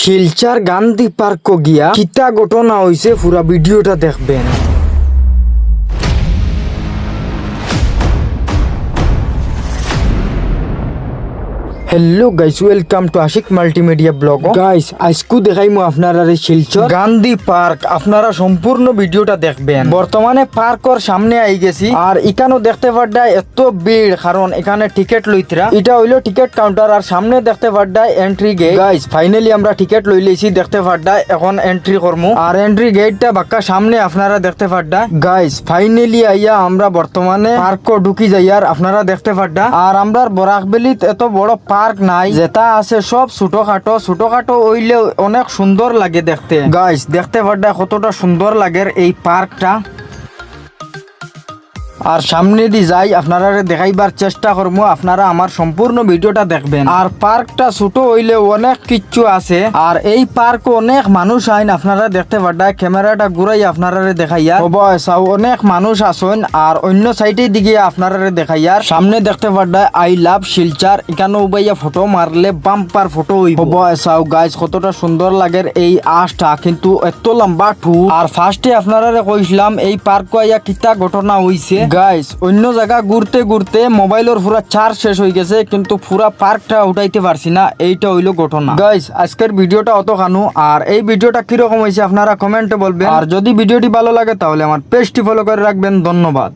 Silchar Gandhi park গিয়া কিতা ঘটনা হইছে পুরা ভিডিওটা দেখবেন। Hello guys, welcome to Ashiq multimedia vlog. Guys আজকু দেখাইমু আপনারা শিলচর গান্ধী পার্ক। আপনারা সম্পূর্ণ ভিডিওটা দেখবেন। বর্তমানে পার্কর সামনে আই গেছি আর এখানেও দেখতে পাড্ডা এত ভিড়, কারণ এখানে টিকিট লইতরা। এটা হইলো টিকিট কাউন্টার আর সামনে দেখতে পাড্ডা এন্ট্রি গেট। গাইস ফাইনালি আমরা টিকিট লই লইছি, দেখতে পাড্ডা এখন এন্ট্রি করমু। আর এন্ট্রি গেটটা বাক্কা সামনে আপনারা দেখতে পাড্ডা। গাইস ফাইনালি আইয়া আমরা বর্তমানে পার্ক ঢুকি যাই আর আপনারা দেখতে পাড্ডা। আর আমরা বরাকবেলিত এত বড় পার্ক নাই, যেটা আছে সব ছোটখাটো হইলে অনেক সুন্দর লাগে দেখতে। গাইস দেখতে পাড্ডা কতটা সুন্দর লাগে এই পার্কটা। আর সামনে দিয়ে যাই আপনারা দেখাইবার চেষ্টা করবো, আপনারা আমার সম্পূর্ণ ভিডিওটা দেখবেন। আর পার্কটা ছোট হইলে অনেক কিচ্ছু আছে, আর এই পার্ক অনেক মানুষ আইন। আপনারা দেখতে পাড্ডা, ক্যামেরাটা ঘুরাই আপনারা দেখাইয়া অনেক মানুষ আসেন। আর অন্য সাইডে দিকে আপনারা দেখাইয়া সামনে দেখতে পাড্ডা আই লাভ শিলচর। এখানে উবাইয়া ফটো মারলে বাম্পার ফটো হইব। গাইস কতটা সুন্দর লাগে এই আশটা, কিন্তু এত লম্বা ঠু। আর ফার্স্টে আপনারা কইছিলাম এই পার্ক আইয়া কিতা ঘটনা হইছে। গাইস অন্য জায়গা ঘুরতে ঘুরতে মোবাইলের পুরা চার্জ শেষ হয়ে গেছে, কিন্তু পুরা পার্কটা উঠাইতে পারছি না। এইটা হইলো ঘটনা। গাইস আজকের ভিডিওটা অত খানু। আর এই ভিডিওটা কিরকম হয়েছে আপনারা কমেন্টে বলবেন। আর যদি ভিডিওটি ভালো লাগে তাহলে আমার পেজটি ফলো করে রাখবেন। ধন্যবাদ।